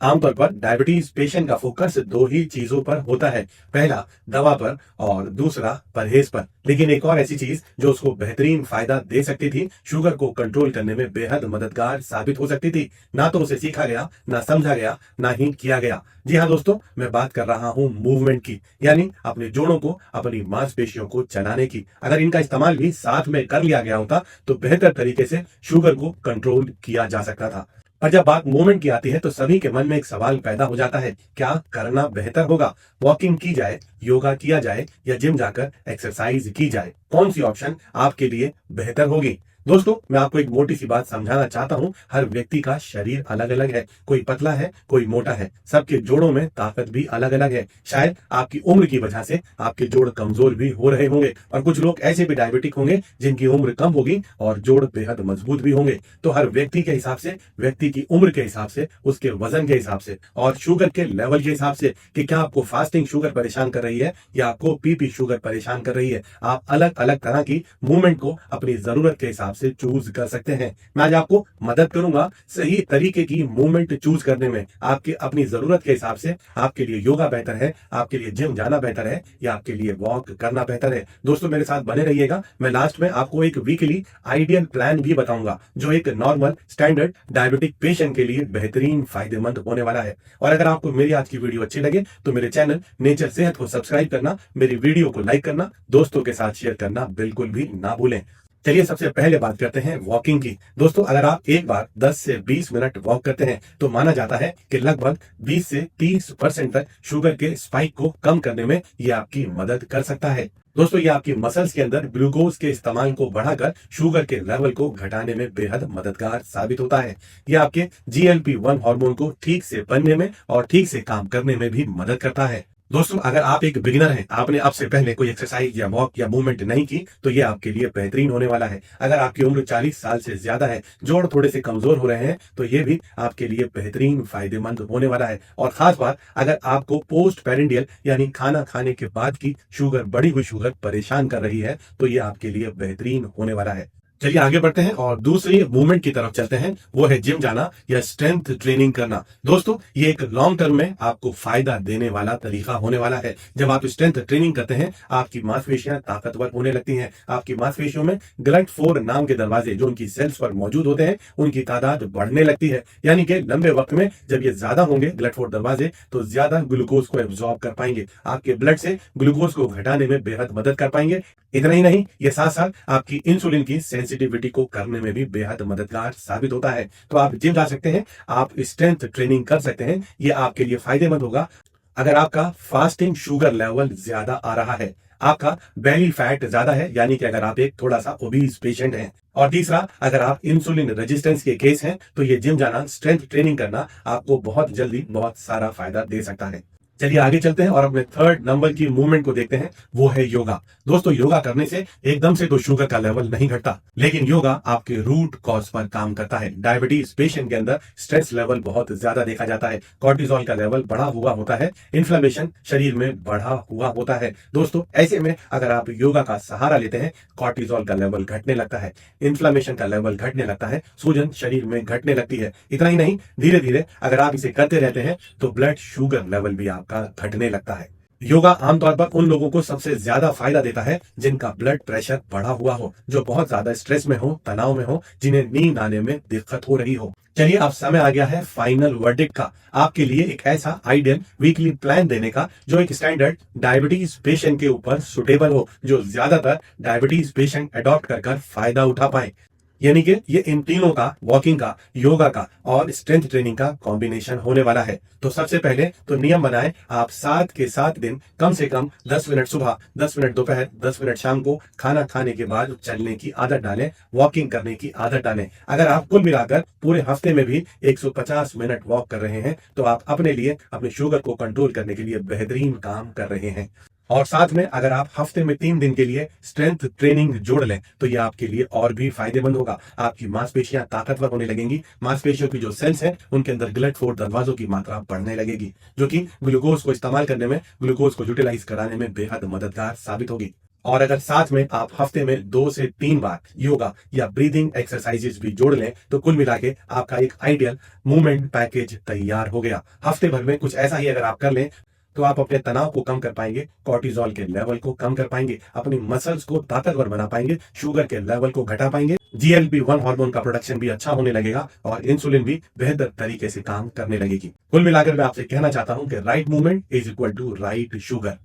आमतौर पर diabetes patient का फोकस दो ही चीजों पर होता है। पहला दवा पर और दूसरा परहेज पर। लेकिन एक और ऐसी चीज जो उसको बेहतरीन फायदा दे सकती थी, शुगर को कंट्रोल करने में बेहद मददगार साबित हो सकती थी, ना तो उसे सीखा गया, ना समझा गया, ना ही किया गया। जी हाँ दोस्तों, मैं बात कर रहा हूं मूवमेंट की, यानी अपने जोड़ों को, अपनी मांसपेशियों को चलाने की। अगर इनका इस्तेमाल भी साथ में कर लिया गया होता तो बेहतर तरीके से शुगर को कंट्रोल किया जा सकता था। और जब बात मूवमेंट की आती है तो सभी के मन में एक सवाल पैदा हो जाता है, क्या करना बेहतर होगा? वॉकिंग की जाए, योगा किया जाए, या जिम जाकर एक्सरसाइज की जाए? कौन सी ऑप्शन आपके लिए बेहतर होगी? दोस्तों, मैं आपको एक मोटी सी बात समझाना चाहता हूं। हर व्यक्ति का शरीर अलग अलग है। कोई पतला है, कोई मोटा है। सबके जोड़ों में ताकत भी अलग अलग है। शायद आपकी उम्र की वजह से आपके जोड़ कमजोर भी हो रहे होंगे, और कुछ लोग ऐसे भी डायबिटिक होंगे जिनकी उम्र कम होगी और जोड़ बेहद मजबूत भी होंगे। तो हर व्यक्ति के हिसाब से, व्यक्ति की उम्र के हिसाब से, उसके वजन के हिसाब से और शुगर के लेवल के हिसाब से कि क्या आपको फास्टिंग शुगर परेशान कर रही है या आपको पीपी शुगर परेशान कर रही है, आप अलग अलग तरह की मूवमेंट को अपनी जरूरत के हिसाब से चूज कर सकते हैं। मैं आज आपको मदद करूंगा सही तरीके की मूवमेंट चूज करने में। आपके अपनी जरूरत के हिसाब से आपके लिए योगा बेहतर है, आपके लिए जिम जाना बेहतर है, या आपके लिए वॉक करना बेहतर है। दोस्तों, मेरे साथ बने रहिएगा। मैं लास्ट में आपको एक वीकली आइडियल प्लान भी बताऊंगा जो एक नॉर्मल स्टैंडर्ड डायबिटिक पेशेंट के लिए बेहतरीन फायदेमंद होने वाला है। और अगर आपको मेरी आज की वीडियो अच्छी लगे तो मेरे चैनल नेचर सेहत को सब्सक्राइब करना, मेरी वीडियो को लाइक करना, दोस्तों के साथ शेयर करना बिल्कुल भी ना भूलें। चलिए सबसे पहले बात करते हैं वॉकिंग की। दोस्तों, अगर आप एक बार 10 से 20 मिनट वॉक करते हैं तो माना जाता है कि लगभग 20 से 30% तक शुगर के स्पाइक को कम करने में यह आपकी मदद कर सकता है। दोस्तों, ये आपकी मसल्स के अंदर ग्लूकोज के इस्तेमाल को बढ़ाकर शुगर के लेवल को घटाने में बेहद मददगार साबित होता है। यह आपके GLP-1 हार्मोन को ठीक से बनने में और ठीक से काम करने में भी मदद करता है। दोस्तों, अगर आप एक बिगिनर हैं, आपने अब से पहले कोई एक्सरसाइज या वॉक या मूवमेंट नहीं की, तो ये आपके लिए बेहतरीन होने वाला है। अगर आपकी उम्र 40 साल से ज्यादा है, जोड़ थोड़े से कमजोर हो रहे हैं, तो ये भी आपके लिए बेहतरीन फायदेमंद होने वाला है। और खास बात, अगर आपको पोस्ट पेरिंडियल यानी खाना खाने के बाद की शुगर, बढ़ी हुई शुगर परेशान कर रही है, तो ये आपके लिए बेहतरीन होने वाला है। चलिए आगे बढ़ते हैं और दूसरी मूवमेंट की तरफ चलते हैं, वो है जिम जाना या स्ट्रेंथ ट्रेनिंग करना। दोस्तों, ये एक लॉन्ग टर्म में आपको फायदा देने वाला तरीका होने वाला है। जब आप स्ट्रेंथ ट्रेनिंग करते हैं, आपकी मांसपेशियां ताकतवर होने लगती हैं। आपकी मांसपेशियों में GLUT4 नाम के दरवाजे जो उनकी सेल्स पर मौजूद होते हैं, उनकी तादाद बढ़ने लगती है। यानी कि लंबे वक्त में जब ये ज्यादा होंगे GLUT4 दरवाजे, तो ज्यादा ग्लूकोज को एब्जॉर्ब कर पाएंगे, आपके ब्लड से ग्लूकोज को घटाने में बेहद मदद कर पाएंगे। इतना ही नहीं, ये साथ साथ आपकी इंसुलिन की सेंसिटिविटी को करने में भी बेहद मददगार साबित होता है। तो आप जिम जा सकते हैं, आप स्ट्रेंथ ट्रेनिंग कर सकते हैं। ये आपके लिए फायदेमंद होगा अगर आपका फास्टिंग शुगर लेवल ज्यादा आ रहा है, आपका बेली फैट ज्यादा है, यानी कि अगर आप एक थोड़ा सा ओबीज पेशेंट हैं, और तीसरा, अगर आप इंसुलिन रेजिस्टेंस के केस हैं, तो ये जिम जाना, स्ट्रेंथ ट्रेनिंग करना आपको बहुत जल्दी बहुत सारा फायदा दे सकता है। चलिए आगे चलते हैं और अपने थर्ड नंबर की मूवमेंट को देखते हैं, वो है योगा। दोस्तों, योगा करने से एकदम से तो शुगर का लेवल नहीं घटता, लेकिन योगा आपके रूट कॉज पर काम करता है। डायबिटीज पेशेंट के अंदर स्ट्रेस लेवल बहुत ज्यादा देखा जाता है, कॉर्टिसोल का लेवल बढ़ा हुआ होता है, इन्फ्लेमेशन शरीर में बढ़ा हुआ होता है। दोस्तों, ऐसे में अगर आप योगा का सहारा लेते हैं, कॉर्टिसोल का लेवल घटने लगता है, इन्फ्लेमेशन का लेवल घटने लगता है, सूजन शरीर में घटने लगती है। इतना ही नहीं, धीरे धीरे अगर आप इसे करते रहते हैं तो ब्लड शुगर लेवल भी का घटने लगता है। योगा आमतौर पर उन लोगों को सबसे ज्यादा फायदा देता है जिनका ब्लड प्रेशर बढ़ा हुआ हो, जो बहुत ज्यादा स्ट्रेस में हो, तनाव में हो, जिन्हें नींद आने में दिक्कत हो रही हो। चलिए, अब समय आ गया है फाइनल वर्डिक्ट का, आपके लिए एक ऐसा आइडियल वीकली प्लान देने का जो एक स्टैंडर्ड डायबिटीज पेशेंट के ऊपर सुटेबल हो, जो ज्यादातर डायबिटीज पेशेंट अडॉप्ट कर फायदा उठा पाए। यानी कि ये इन तीनों का, वॉकिंग का, योगा का और स्ट्रेंथ ट्रेनिंग का कॉम्बिनेशन होने वाला है। तो सबसे पहले तो नियम बनाएं, आप 7 के 7 दिन कम से कम 10 मिनट सुबह, 10 मिनट दोपहर, 10 मिनट शाम को खाना खाने के बाद चलने की आदत डालें, वॉकिंग करने की आदत डालें। अगर आप कुल मिलाकर पूरे हफ्ते में भी 150 मिनट वॉक कर रहे हैं, तो आप अपने लिए, अपने शुगर को कंट्रोल करने के लिए बेहतरीन काम कर रहे हैं। और साथ में अगर आप हफ्ते में 3 दिन के लिए स्ट्रेंथ ट्रेनिंग जोड़ लें, तो ये आपके लिए और भी फायदेमंद होगा। आपकी मांसपेशियां ताकतवर होने लगेंगी, मांसपेशियों की जो सेल्स हैं उनके अंदर GLUT4 दरवाजों की मात्रा बढ़ने लगेगी, जो कि ग्लूकोज को इस्तेमाल करने में, ग्लूकोज को यूटिलाइज कराने में बेहद मददगार साबित होगी। और अगर साथ में आप हफ्ते में 2 से 3 बार योगा या ब्रीदिंग एक्सरसाइजेस भी जोड़ लें तो कुल मिला के आपका एक आइडियल मूवमेंट पैकेज तैयार हो गया। हफ्ते भर में कुछ ऐसा ही अगर आप कर लें तो आप अपने तनाव को कम कर पाएंगे, कॉर्टिजोल के लेवल को कम कर पाएंगे, अपनी मसल्स को ताकतवर बना पाएंगे, शुगर के लेवल को घटा पाएंगे, GLP-1 हार्मोन का प्रोडक्शन भी अच्छा होने लगेगा और इंसुलिन भी बेहतर तरीके से काम करने लगेगी। कुल मिलाकर मैं आपसे कहना चाहता हूं कि right movement is equal to right sugar.